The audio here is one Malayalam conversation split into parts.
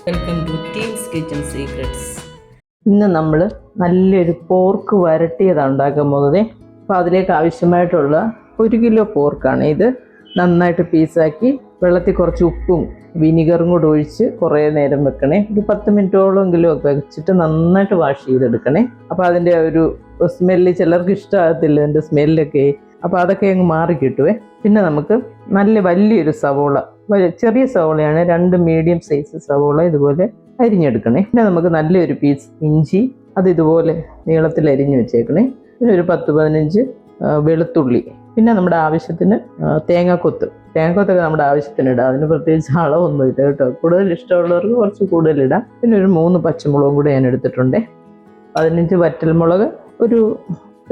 Welcome to teams kitchen secrets. ഇന്ന് നമ്മൾ നല്ലൊരു പോർക്ക് വരട്ടിയതാണ് ഉണ്ടാക്കാൻ പോകുന്നത്. അപ്പോൾ അതിലേക്ക് ആവശ്യമായിട്ടുള്ള 1 കിലോ പോർക്കാണ് ഇത്. നന്നായിട്ട് പീസാക്കി വെള്ളത്തിൽ കുറച്ച് ഉപ്പും വിനിഗറും കൂടെ ഒഴിച്ച് കുറേ നേരം വെക്കണേ. ഒരു 10 മിനിറ്റോളമെങ്കിലും ഒക്കെ വെച്ചിട്ട് നന്നായിട്ട് വാഷ് ചെയ്തെടുക്കണേ. അപ്പോൾ അതിൻ്റെ ഒരു സ്മെല്ല് ചിലർക്ക് ഇഷ്ടമാകത്തില്ല, എൻ്റെ സ്മെല്ലൊക്കെ. അപ്പോൾ അതൊക്കെ അങ്ങ് മാറി കിട്ടുവേ. പിന്നെ നമുക്ക് വലിയൊരു സവോള, ചെറിയ സവോളയാണ്, 2 മീഡിയം സൈസ് സവോള ഇതുപോലെ അരിഞ്ഞെടുക്കണേ. പിന്നെ നമുക്ക് നല്ലൊരു പീസ് ഇഞ്ചി, അത് ഇതുപോലെ നീളത്തിൽ അരിഞ്ഞ് വെച്ചേക്കണേ. പിന്നെ ഒരു 10-15 വെളുത്തുള്ളി. പിന്നെ നമ്മുടെ ആവശ്യത്തിന് തേങ്ങാക്കൊത്തൊക്കെ നമ്മുടെ ആവശ്യത്തിന് ഇടാം. അതിന് പ്രത്യേകിച്ച് അളവൊന്നുമില്ല കേട്ടോ. കൂടുതൽ ഇഷ്ടമുള്ളവർക്ക് കുറച്ച് കൂടുതലിടാം. പിന്നെ ഒരു 3 പച്ചമുളകും കൂടെ ഞാൻ എടുത്തിട്ടുണ്ട്. 15 വറ്റൽമുളക്, ഒരു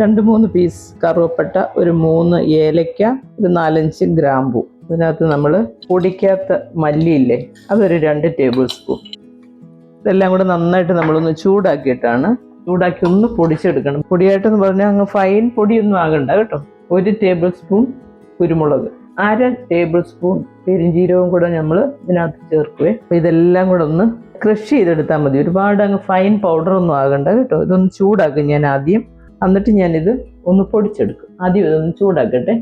2-3 പീസ് കറുവപ്പട്ട, ഒരു 3 ഏലക്ക, ഒരു 4-5 ഗ്രാമ്പൂ. ഇതിനകത്ത് നമ്മൾ പൊടിക്കാത്ത മല്ലിയില്ലേ, അതൊരു 2 ടേബിൾ സ്പൂൺ. ഇതെല്ലാം കൂടെ നന്നായിട്ട് നമ്മളൊന്ന് ചൂടാക്കി ഒന്ന് പൊടിച്ചെടുക്കണം. പൊടിയായിട്ടെന്ന് പറഞ്ഞാൽ അങ്ങ് ഫൈൻ പൊടിയൊന്നും ആകണ്ട കേട്ടോ. 1 ടേബിൾ സ്പൂൺ കുരുമുളക്, 1/2 ടേബിൾ സ്പൂൺ പെരിഞ്ജീരകവും കൂടെ നമ്മൾ ഇതിനകത്ത് ചേർക്കുവേ. അപ്പോൾ ഇതെല്ലാം കൂടെ ഒന്ന് ക്രഷ് ചെയ്തെടുത്താൽ മതി. ഒരുപാട് അങ്ങ് ഫൈൻ പൗഡറൊന്നും ആകണ്ട കേട്ടോ. ഇതൊന്ന് ചൂടാക്കും ഞാൻ ആദ്യം, എന്നിട്ട് ഞാനിത് ഒന്ന് പൊടിച്ചെടുക്കും. ആദ്യം ഇതൊന്ന് ചൂടാക്കട്ടെ.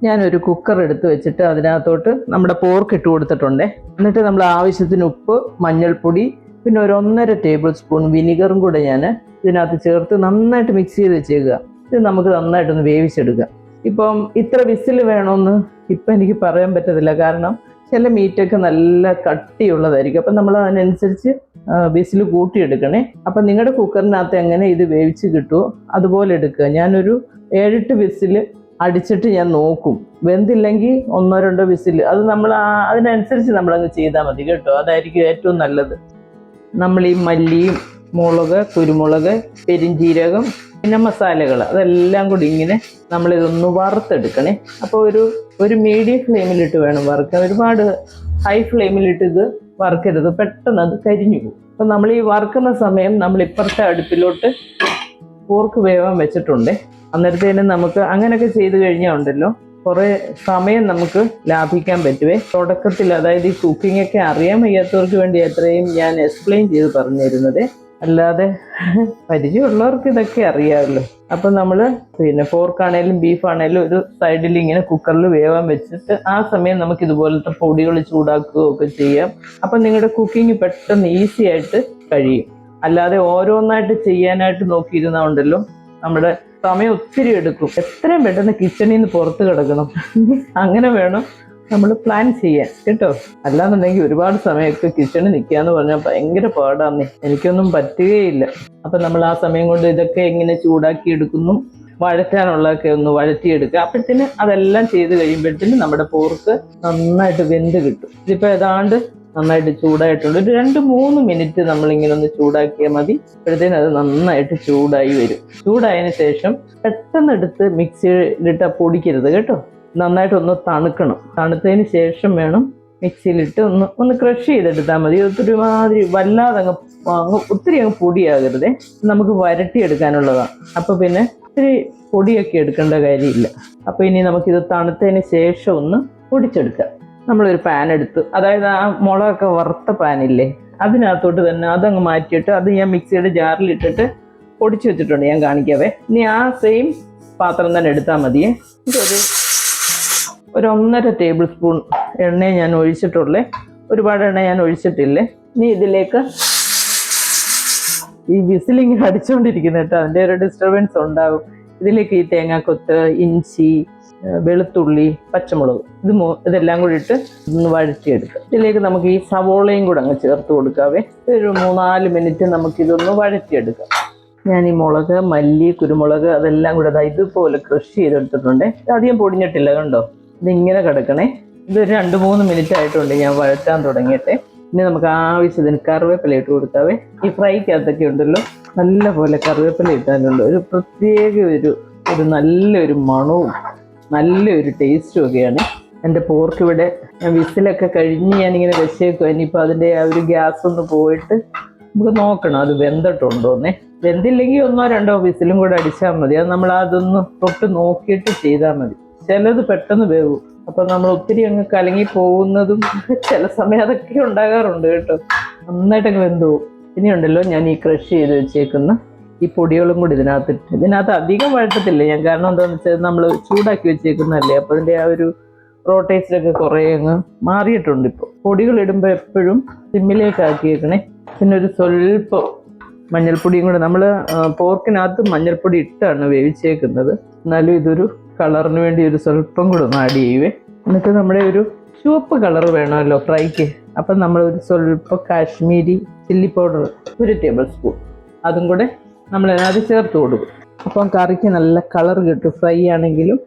ഞാനൊരു കുക്കർ എടുത്ത് വെച്ചിട്ട് അതിനകത്തോട്ട് നമ്മുടെ പോർക്ക് ഇട്ട് കൊടുത്തിട്ടുണ്ട്. എന്നിട്ട് നമ്മൾ ആവശ്യത്തിന് ഉപ്പ്, മഞ്ഞൾപ്പൊടി, പിന്നെ ഒരു 1.5 ടേബിൾ സ്പൂൺ വിനിഗറും കൂടെ ഞാൻ ഇതിനകത്ത് ചേർത്ത് നന്നായിട്ട് മിക്സ് ചെയ്ത് വെച്ചേക്കുക. ഇത് നമുക്ക് നന്നായിട്ടൊന്ന് വേവിച്ചെടുക്കാം. ഇപ്പം ഇത്ര വിസിൽ വേണമെന്ന് ഇപ്പം എനിക്ക് പറയാൻ പറ്റത്തില്ല, കാരണം ചില മീറ്റൊക്കെ നല്ല കട്ടിയുള്ളതായിരിക്കും. അപ്പം നമ്മൾ അതിനനുസരിച്ച് വിസിൽ കൂട്ടിയെടുക്കണേ. അപ്പം നിങ്ങളുടെ കുക്കറിനകത്ത് എങ്ങനെ ഇത് വേവിച്ച് കിട്ടുമോ അതുപോലെ എടുക്കുക. ഞാനൊരു 7-8 വിസിൽ അടിച്ചിട്ട് ഞാൻ നോക്കും. വെന്തില്ലെങ്കിൽ 1-2 വിസിൽ, അത് നമ്മൾ അതിനനുസരിച്ച് നമ്മളങ്ങ് ചെയ്താൽ മതി കേട്ടോ. അതായിരിക്കും ഏറ്റവും നല്ലത്. നമ്മൾ ഈ മല്ലിയും മുളക്, കുരുമുളക്, പെരിഞ്ജീരകം, പിന്നെ മസാലകൾ, അതെല്ലാം കൂടി ഇങ്ങനെ നമ്മളിതൊന്ന് വറുത്തെടുക്കണേ. അപ്പോൾ ഒരു മീഡിയം ഫ്ലെയിമിലിട്ട് വേണം വറുക്കാൻ. ഒരുപാട് ഹൈ ഫ്ലെയിമിലിട്ട് ഇത് വറുക്കരുത്, പെട്ടെന്ന് അത് കരിഞ്ഞു പോകും. അപ്പം നമ്മൾ ഈ വറുക്കുന്ന സമയം നമ്മൾ ഇപ്പുറത്തെ അടുപ്പിലോട്ട് പോർക്ക് വേവാൻ വെച്ചിട്ടുണ്ട്. അന്നേരത്തേനും നമുക്ക് അങ്ങനെയൊക്കെ ചെയ്ത് കഴിഞ്ഞാൽ ഉണ്ടല്ലോ, കുറേ സമയം നമുക്ക് ലാഭിക്കാൻ പറ്റുവേ. തുടക്കത്തിൽ, അതായത് ഈ കുക്കിംഗ് ഒക്കെ അറിയാൻ വയ്യാത്തവർക്ക് വേണ്ടി അത്രയും ഞാൻ എക്സ്പ്ലെയിൻ ചെയ്ത് പറഞ്ഞു തരുന്നത്. അല്ലാതെ പരിചയമുള്ളവർക്ക് ഇതൊക്കെ അറിയാമല്ലോ. അപ്പം നമ്മൾ പിന്നെ പോർക്കാണേലും ബീഫാണേലും ഒരു സൈഡിൽ ഇങ്ങനെ കുക്കറിൽ വേവാൻ വെച്ചിട്ട് ആ സമയം നമുക്ക് ഇതുപോലത്തെ പൊടികൾ ചൂടാക്കുകയോ ഒക്കെ ചെയ്യാം. അപ്പം നിങ്ങളുടെ കുക്കിംഗ് പെട്ടെന്ന് ഈസി ആയിട്ട് കഴിയും. അല്ലാതെ ഓരോന്നായിട്ട് ചെയ്യാനായിട്ട് നോക്കിയിരുന്നുണ്ടല്ലോ, നമ്മുടെ സമയം ഒത്തിരി എടുക്കും. എത്രയും പെട്ടെന്ന് കിച്ചണിൽ നിന്ന് പുറത്ത് കിടക്കണം, അങ്ങനെ വേണം നമ്മൾ പ്ലാൻ ചെയ്യാൻ കേട്ടോ. അല്ലാന്നുണ്ടെങ്കിൽ ഒരുപാട് സമയമൊക്കെ കിച്ചണിൽ നിൽക്കാന്ന് പറഞ്ഞാൽ ഭയങ്കര പാടാന്നേ, എനിക്കൊന്നും പറ്റുകയില്ല. അപ്പം നമ്മൾ ആ സമയം കൊണ്ട് ഇതൊക്കെ ഇങ്ങനെ ചൂടാക്കി എടുക്കുന്നു, വഴറ്റാനുള്ളതൊക്കെ ഒന്ന് വഴറ്റിയെടുക്കുക. അപ്പോഴത്തേന് അതെല്ലാം ചെയ്ത് കഴിയുമ്പോഴത്തേന് നമ്മുടെ പോർക്ക് നന്നായിട്ട് വെന്ത് കിട്ടും. ഇതിപ്പോൾ ഏതാണ്ട് നന്നായിട്ട് ചൂടായിട്ടുണ്ട്. ഒരു 2-3 മിനിറ്റ് നമ്മളിങ്ങനെ ഒന്ന് ചൂടാക്കിയാൽ മതി. അപ്പോഴത്തേനും അത് നന്നായിട്ട് ചൂടായി വരും. ചൂടായതിന് ശേഷം പെട്ടെന്ന് എടുത്ത് മിക്സിയിലിട്ട് പൊടിക്കരുത് കേട്ടോ. നന്നായിട്ടൊന്ന് തണുക്കണം. തണുത്തതിന് ശേഷം വേണം മിക്സിയിലിട്ട് ഒന്ന് ക്രഷ് ചെയ്തെടുത്താൽ മതി. ഒത്തിരിമാതിരി വല്ലാതെ ഒത്തിരി അങ്ങ് പൊടിയാകരുതേ. നമുക്ക് വരട്ടിയെടുക്കാനുള്ളതാണ്. അപ്പോൾ പിന്നെ ഒത്തിരി പൊടിയൊക്കെ എടുക്കേണ്ട കാര്യമില്ല. അപ്പോൾ ഇനി നമുക്കിത് തണുത്തതിന് ശേഷം ഒന്ന് പൊടിച്ചെടുക്കാം. നമ്മളൊരു പാൻ എടുത്ത്, അതായത് ആ മുളകൊക്കെ വറുത്ത പാനില്ലേ, അതിനകത്തോട്ട് തന്നെ അതങ്ങ് മാറ്റിയിട്ട് അത് ഞാൻ മിക്സിയുടെ ജാറിലിട്ടിട്ട് പൊടിച്ച് വെച്ചിട്ടുണ്ട്. ഞാൻ കാണിക്കാവേ. ഇനി ആ സെയിം പാത്രം തന്നെ എടുത്താൽ മതിയേ. ഇതൊരു 1.5 ടേബിൾ സ്പൂൺ എണ്ണ ഞാൻ ഒഴിച്ചിട്ടുള്ളേ. ഒരുപാട് എണ്ണ ഞാൻ ഒഴിച്ചിട്ടില്ലേ. ഇനി ഇതിലേക്ക് ഈ വിസിലിങ്ങനെ അടിച്ചുകൊണ്ടിരിക്കുന്ന കേട്ടോ, അതിൻ്റെ ഒരു ഡിസ്റ്റർബൻസ് ഉണ്ടാകും. ഇതിലേക്ക് ഈ തേങ്ങാക്കൊത്ത്, ഇഞ്ചി, വെളുത്തുള്ളി, പച്ചമുളക്, ഇതെല്ലാം കൂടി ഇട്ട് ഒന്ന് വഴറ്റിയെടുക്കുക. ഇതിലേക്ക് നമുക്ക് ഈ സവോളയും കൂടെ അങ്ങ് ചേർത്ത് കൊടുക്കാവേ. ഒരു 3-4 മിനിറ്റ് നമുക്കിതൊന്ന് വഴറ്റിയെടുക്കാം. ഞാൻ ഈ മുളക്, മല്ലി, കുരുമുളക് അതെല്ലാം കൂടെ ഇതുപോലെ ക്രഷ് ചെയ്തെടുത്തിട്ടുണ്ട്. അധികം പൊടിഞ്ഞിട്ടില്ല കണ്ടോ, ഇതിങ്ങനെ കിടക്കണേ. ഇത് 2-3 മിനിറ്റ് ആയിട്ടുണ്ട് ഞാൻ വഴറ്റാൻ തുടങ്ങിയിട്ട്. ഇനി നമുക്ക് ആവശ്യത്തിന് കറിവേപ്പില ഇട്ട് കൊടുക്കാവേ. ഈ ഫ്രൈക്കകത്തൊക്കെ ഉണ്ടല്ലോ, നല്ല പോലെ കറിവേപ്പില ഇട്ടാലുള്ള ഒരു പ്രത്യേക ഒരു നല്ലൊരു മണവും നല്ലൊരു ടേസ്റ്റും ഒക്കെയാണ്. എൻ്റെ പോർക്ക് ഇവിടെ വിസിലൊക്കെ കഴിഞ്ഞ് ഞാനിങ്ങനെ വെച്ചേക്കും. ഇനിയിപ്പോൾ അതിൻ്റെ ആ ഒരു ഗ്യാസ് ഒന്ന് പോയിട്ട് നമുക്ക് നോക്കണം അത് വെന്തിട്ടുണ്ടോന്നേ. വെന്തില്ലെങ്കിൽ 1-2 വിസിലും കൂടെ അടിച്ചാൽ മതി. അത് നമ്മൾ അതൊന്ന് തൊട്ട് നോക്കിയിട്ട് ചെയ്താൽ മതി. ചിലത് പെട്ടെന്ന് വേവും. അപ്പൊ നമ്മൾ ഒത്തിരി അങ്ങ് കലങ്ങി പോകുന്നതും ചില സമയം അതൊക്കെ ഉണ്ടാകാറുണ്ട് കേട്ടോ. നന്നായിട്ടൊക്കെ വെന്തു പോകും. ഇനിയുണ്ടല്ലോ ഞാൻ ഈ ക്രഷ് ചെയ്ത് വെച്ചേക്കുന്ന ഈ പൊടികളും കൂടി ഇതിനകത്ത് അധികം വഴറ്റത്തില്ല ഞാൻ. കാരണം എന്താണെന്ന് വെച്ചാൽ നമ്മൾ ചൂടാക്കി വെച്ചേക്കുന്നതല്ലേ. അപ്പോൾ അതിൻ്റെ ആ ഒരു റോ ടേസ്റ്റൊക്കെ കുറേ അങ്ങ് മാറിയിട്ടുണ്ട്. ഇപ്പോൾ പൊടികൾ ഇടുമ്പോൾ എപ്പോഴും സിമ്മിലേക്ക് ആക്കിയേക്കണേ. പിന്നെ ഒരു സ്വല്പം മഞ്ഞൾപ്പൊടിയും കൂടെ, നമ്മൾ പോർക്കിനകത്ത് മഞ്ഞൾപ്പൊടി ഇട്ടാണ് വേവിച്ചേക്കുന്നത്. എന്നാലും ഇതൊരു കളറിന് വേണ്ടി ഒരു സ്വല്പം കൂടെ ഒന്ന് ആഡ് ചെയ്യുവേ. എന്നിട്ട് നമ്മുടെ ഒരു ചുവപ്പ് കളർ വേണമല്ലോ ഫ്രൈക്ക്. അപ്പം നമ്മൾ ഒരു സ്വല്പം Kashmiri chilli powder 1 table spoon അതും കൂടെ നമ്മൾ അത് ചേർത്ത് കൊടുക്കും. അപ്പം കറിക്ക് നല്ല കളർ കിട്ടും. ഫ്രൈ ആണെങ്കിലും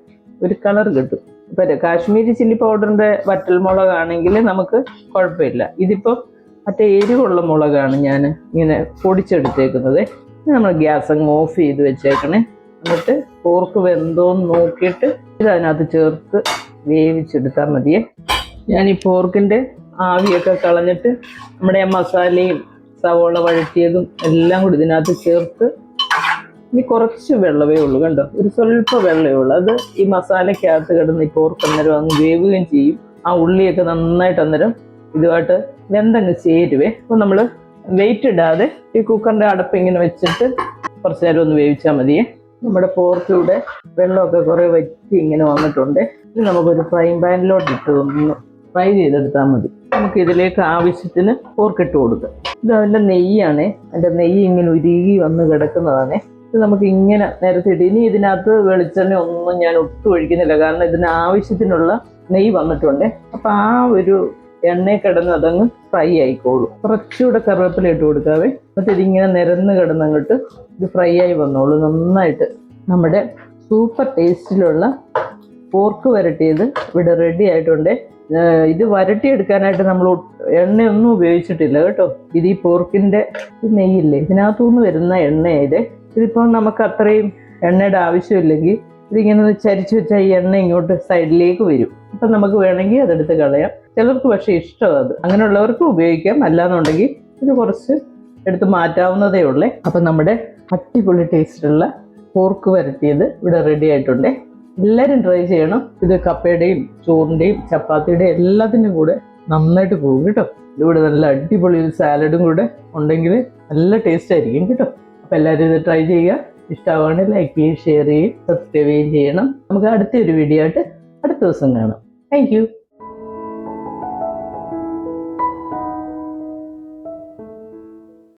ഒരു കളർ കിട്ടും. ഇപ്പം കാശ്മീരി ചില്ലി പൗഡറിൻ്റെ വറ്റൽമുളകാണെങ്കിൽ നമുക്ക് കുഴപ്പമില്ല. ഇതിപ്പോൾ മറ്റേ എരിവുള്ള മുളകാണ് ഞാൻ ഇങ്ങനെ പൊടിച്ചെടുത്തേക്കുന്നത്. നമ്മൾ ഗ്യാസ് അങ്ങ് ഓഫ് ചെയ്ത് വെച്ചേക്കണേ. എന്നിട്ട് പോർക്ക് വെന്തോന്ന് നോക്കിയിട്ട് ഇതിനകത്ത് ചേർത്ത് വേവിച്ചെടുത്താൽ മതിയേ. ഞാൻ ഈ പോർക്കിൻ്റെ ആവിയൊക്കെ കളഞ്ഞിട്ട് നമ്മുടെ മസാലയും സവോള വഴറ്റിയതും എല്ലാം കൂടി ഇതിനകത്ത് ചേർത്ത് ഇനി കുറച്ച് വെള്ളമേ ഉള്ളൂ കണ്ടോ, ഒരു സ്വല്പം വെള്ളമേ ഉള്ളൂ. അത് ഈ മസാലയ്ക്കകത്ത് കിടന്ന് ഈ പോർക്ക് അന്നേരം അങ്ങ് വേവുകയും ചെയ്യും. ആ ഉള്ളിയൊക്കെ നന്നായിട്ട് അന്നേരം ഇതുമായിട്ട് വെന്തങ്ങ് ചേരുവേ. അപ്പോൾ നമ്മൾ വെയിറ്റ് ഇടാതെ ഈ കുക്കറിൻ്റെ അടപ്പ് ഇങ്ങനെ വെച്ചിട്ട് കുറച്ച് നേരം ഒന്ന് വേവിച്ചാൽ മതിയേ. നമ്മുടെ പോർക്കിലൂടെ വെള്ളമൊക്കെ കുറേ വറ്റി ഇങ്ങനെ വന്നിട്ടുണ്ട്. ഇത് നമുക്കൊരു ഫ്രൈ പാനിലോട്ട് ഇട്ട് ഒന്ന് ഫ്രൈ ചെയ്തെടുത്താൽ മതി. നമുക്ക് ഇതിലേക്ക് ആവശ്യത്തിന് പോർക്കിട്ട് കൊടുക്കാം. ഇത് അതിൻ്റെ നെയ്യാണേ. അതിൻ്റെ നെയ്യ് ഇങ്ങനെ ഉരുകി വന്ന് കിടക്കുന്നതാണേ. ഇത് നമുക്ക് ഇങ്ങനെ നിരത്തിയിട്ട്, ഇനി ഇതിനകത്ത് വെളിച്ചെണ്ണ ഒന്നും ഞാൻ ഒട്ടും ഒഴിക്കുന്നില്ല. കാരണം ഇതിന് ആവശ്യത്തിനുള്ള നെയ്യ് വന്നിട്ടുണ്ട്. അപ്പം ആ ഒരു എണ്ണയിൽ കിടന്ന് അതങ്ങ് ഫ്രൈ ആയിക്കോളും. കുറച്ചുകൂടെ കറിവേപ്പില ഇട്ട് കൊടുക്കാവേ. എന്നിട്ട് ഇതിങ്ങനെ നിരന്ന് കിടന്നങ്ങോട്ട് ഇത് ഫ്രൈ ആയി വന്നോളൂ നന്നായിട്ട്. നമ്മുടെ സൂപ്പർ ടേസ്റ്റിലുള്ള പോർക്ക് വരട്ടിയത് ഇവിടെ റെഡി ആയിട്ടുണ്ട്. ഇത് വരട്ടിയെടുക്കാനായിട്ട് നമ്മൾ എണ്ണയൊന്നും ഉപയോഗിച്ചിട്ടില്ല കേട്ടോ. ഇത് ഈ പോർക്കിൻ്റെ നെയ്യില്ലേ ഇതിനകത്തുനിന്ന് വരുന്ന എണ്ണയായത്. ഇതിപ്പോൾ നമുക്ക് അത്രയും എണ്ണയുടെ ആവശ്യമില്ലെങ്കിൽ ഇതിങ്ങനെ ചരിച്ച് വെച്ചാൽ ഈ എണ്ണ ഇങ്ങോട്ട് സൈഡിലേക്ക് വരും. അപ്പം നമുക്ക് വേണമെങ്കിൽ അതെടുത്ത് കളയാം. ചിലർക്ക് പക്ഷേ ഇഷ്ടം അത്, അങ്ങനെയുള്ളവർക്ക് ഉപയോഗിക്കാം. അല്ലാന്നുണ്ടെങ്കിൽ ഇത് കുറച്ച് എടുത്ത് മാറ്റാവുന്നതേ ഉള്ളേ. അപ്പം നമ്മുടെ അടിപൊളി ടേസ്റ്റുള്ള പോർക്ക് വരട്ടിയത് ഇവിടെ റെഡി ആയിട്ടുണ്ട്. എല്ലാവരും ട്രൈ ചെയ്യണം. ഇത് കപ്പയുടെയും ചോറിൻ്റെയും ചപ്പാത്തിയുടെയും എല്ലാത്തിൻ്റെയും കൂടെ നന്നായിട്ട് പോകും കേട്ടോ. ഇവിടെ നല്ല അടിപൊളി ഒരു സാലഡും കൂടെ ഉണ്ടെങ്കിൽ നല്ല ടേസ്റ്റ് ആയിരിക്കും കേട്ടോ. അപ്പം എല്ലാവരും ഇത് ട്രൈ ചെയ്യുക. ഇഷ്ടമാവുകയാണെങ്കിൽ ലൈക്ക് ചെയ്യുകയും ഷെയർ ചെയ്യുകയും സബ്സ്ക്രൈബ് ചെയ്യുകയും ചെയ്യണം. നമുക്ക് അടുത്തൊരു വീഡിയോ ആയിട്ട് അടുത്ത ദിവസം കാണാം. Thank you.